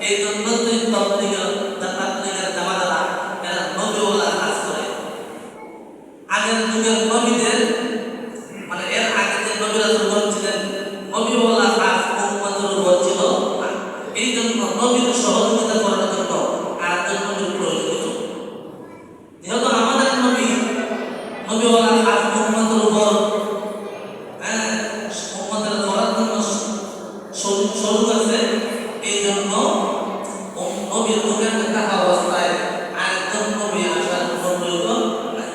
এই জন্য তুই তবলিগের জামাতারা এরা নবীওয়ালা কাজ করে। আগের যুগের নবীদের মানে এর আগে যে নবীরা ছিলেন নবীওয়ালা কাজ উম্মতের উপর ছিল না। এই জন্য নবীর সহযোগিতা করার জন্য আরেকজন নবীর প্রয়োজন ছিল। যেহেতু আমাদের নবীওয়ালা কাজ উম্মতের উপর উম্মতের করার জন্য শুরু আছে, এই জন্য নবীর যুগের থাকা অবস্থায় আরেকজন নবী আসার কোনো প্রয়োজন নাই।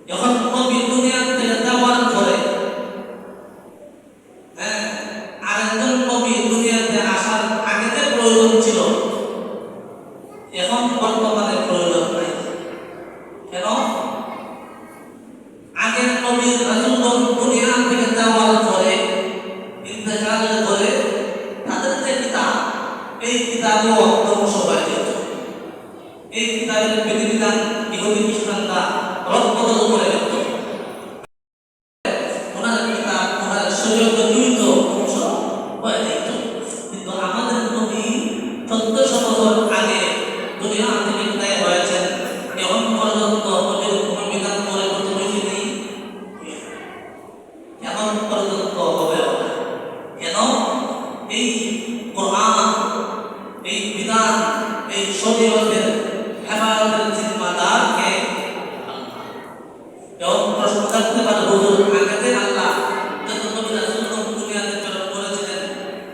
যখন নবী দুনিয়া থেকে যাওয়ার পরে আরেকজন নবী দুনিয়াতে আসার আগে যে প্রয়োজন ছিল, এখন বর্তমানে প্রয়োজন নাই। কেন? আগের নবীর রাসূলগণ দুনিয়া থেকে যাওয়ার পরে ইন্তেকালের পরে তাদের যে কিতাব, এই কিতাবও ধ্বংস হয়ে যেত। এই কিতাবের বিধিবিধান ইহুদি খ্রিস্টানরা রদবদল করে যেত। ওনার কিতাব ওনার শরীয়ত জড়িত ধ্বংস হয়ে যেত। কিন্তু আমাদের নবী 1400 বছর আগে দুনিয়া থেকে বিদায় হয়েছেন, এখন পর্যন্ত নবীর কোনো বিধান পরিবর্তন হয়নি, এখন পর্যন্ত হবেও না। কেন? এই কোরআন, এই বিধান, এই শরীয়তের হেফাজতের জিম্মাদার কে? আল্লাহ। এবং প্রশ্ন থাকতে পারে, হুজুর আগে যে আল্লাহ যত নবী রাসূলগণ দুনিয়াতে প্রেরণ করেছিলেন,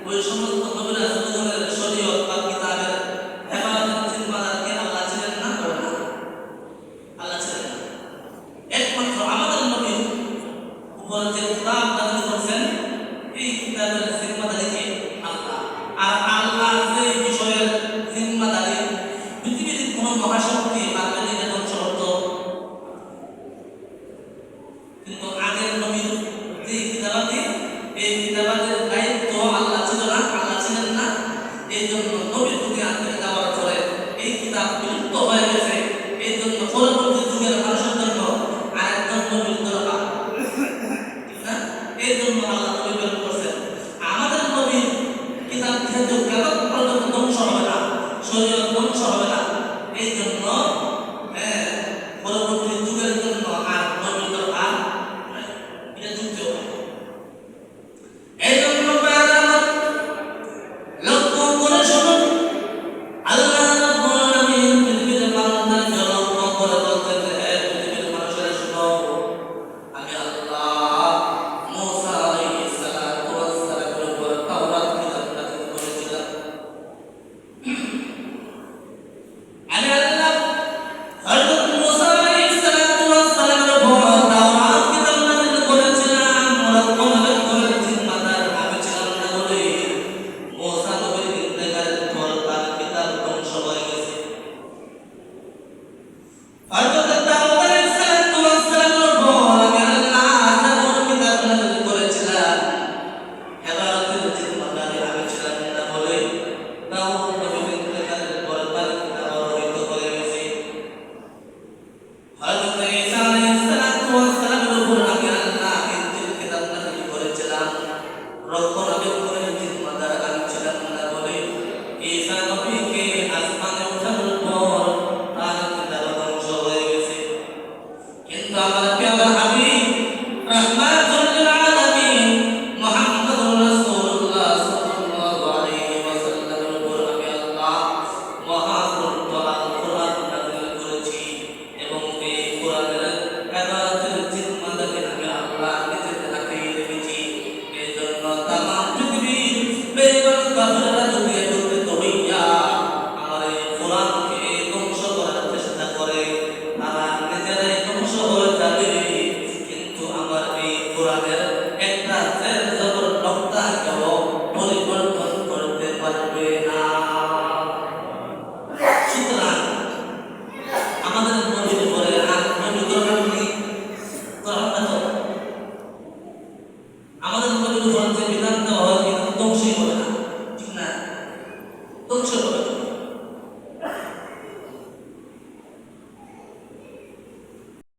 ওই সমস্ত নবী রাসূলগণের শরীয়ত বা কিতাবের হেফাজতের জিম্মাদার কে আল্লাহ ছিলেন না? আল্লাহ ছিলেন না। একমাত্র আমাদের নবীর উপর যে কিতাব নাযিল করেছেন, এই কিতাবের জিম্মাদারি কে? আল্লাহ। আর আল্লাহ যে বিষয়ের জিম্মাদারি পৃথিবীর কোন মহাশক্তি পারবে না ধ্বংস করতে। কিন্তু আগের নবীর যে কিতাবাদি, এই কিতাবাদের দায়িত্ব আল্লাহ ছিল না, আল্লাহ ছিলেন না। এই জন্য নবী দুনিয়া থেকে যাওয়ার পরে এই কিতাব বিলুপ্ত হয়ে গেছে। এই জন্য পরবর্তী যুগের মানুষের জন্য আরেকজন নবীর দরকার, ঠিক না? এই জন্য আল্লাহ নবী প্রেরণ করছেন। আমাদের নবীর কিতাব যেহেতু কিয়ামত পর্যন্ত ধ্বংস হবে না, শরীয়ত ধ্বংস হবে না, এই জন্য পরবর্তী যুগের জন্য আর নবীর দরকার নাই। এটা যুক্ত হয়। এই জন্য লক্ষ্য করে শুনুন, আল্লাহ রাব্বুল আলামিন পৃথিবীর মানুষদেরকে লক্ষ্য করে বলতেন, হে পৃথিবীর মানুষেরা শুনো, আমি আল্লাহ মূসা আলাইহিস সালাতু ওয়াস সালামের উপর তাওরাত কিতাব নাযিল করেছিলাম। আমি আল্লাহ হযরত মূসা আলাইহিস সালাতু ওয়াস সালামের উপর তাওরাত কিতাব নাযিল করেছিলাম। রব্বুল আলামিনের জিম্মাদার আমি ছিলাম না বলে মূসা নবীর ইন্তেকালের পর তার কিতাব ধ্বংস হয়ে গেছে। হযরত দাউদ আলাইহিস সালাতু ওয়াস সালামের উপর আমি আল্লাহ জাবুর কিতাব নাযিল করেছিলাম। হেদায়েতের জিম্মাদারি আমি ছিলাম না বলে দাউদ নবীর ইন্তেকালের পর তার কিতাব অবহিত হয়ে গেছে। হযরত ঈসা আলাইহিস সালাতু ওয়াস সালামের উপর আমি আল্লাহ ইনজিল কিতাব নাযিল করেছিলাম। রব্বুল আলামিনের জিম্মাদার আমি ছিলাম না বলে ঈসা নবীকে আসমানে ওঠানোর পর তার কিতাব ধ্বংস হয়ে গেছে। কিন্তু আমার প্রিয় হাবিব রাহমাতুল লিল আলামিন মুহাম্মদুর রাসূলুল্লাহ সাল্লাল্লাহু আলাইহি ওয়াসাল্লামের উপর আমি আল্লাহ মহাগ্রন্থ আল কোরআন নাযিল করেছি এবং এই কোরআনের হেফাজতের জিম্মাদারি আমি আল্লাহ নিজের হাতেই রেখেছি। এই জন্য তামাম পৃথিবীর বেঈমান কাফেররা যদি একত্রিত হইয়া আমার এই কোরআনকে ধ্বংস করার চেষ্টা করে, তারা নিজেরাই ধ্বংস হয়ে যাবে। কিন্তু আমার এই কোরআনের একটা জের জবর নক্তাকেও পরিবর্তন করতে পারবে না। সুতরাং আমাদের নবীর উপরে আর নবী দরকার নেই, দরকার না তো। আমাদের নবীর উপর যে বিধান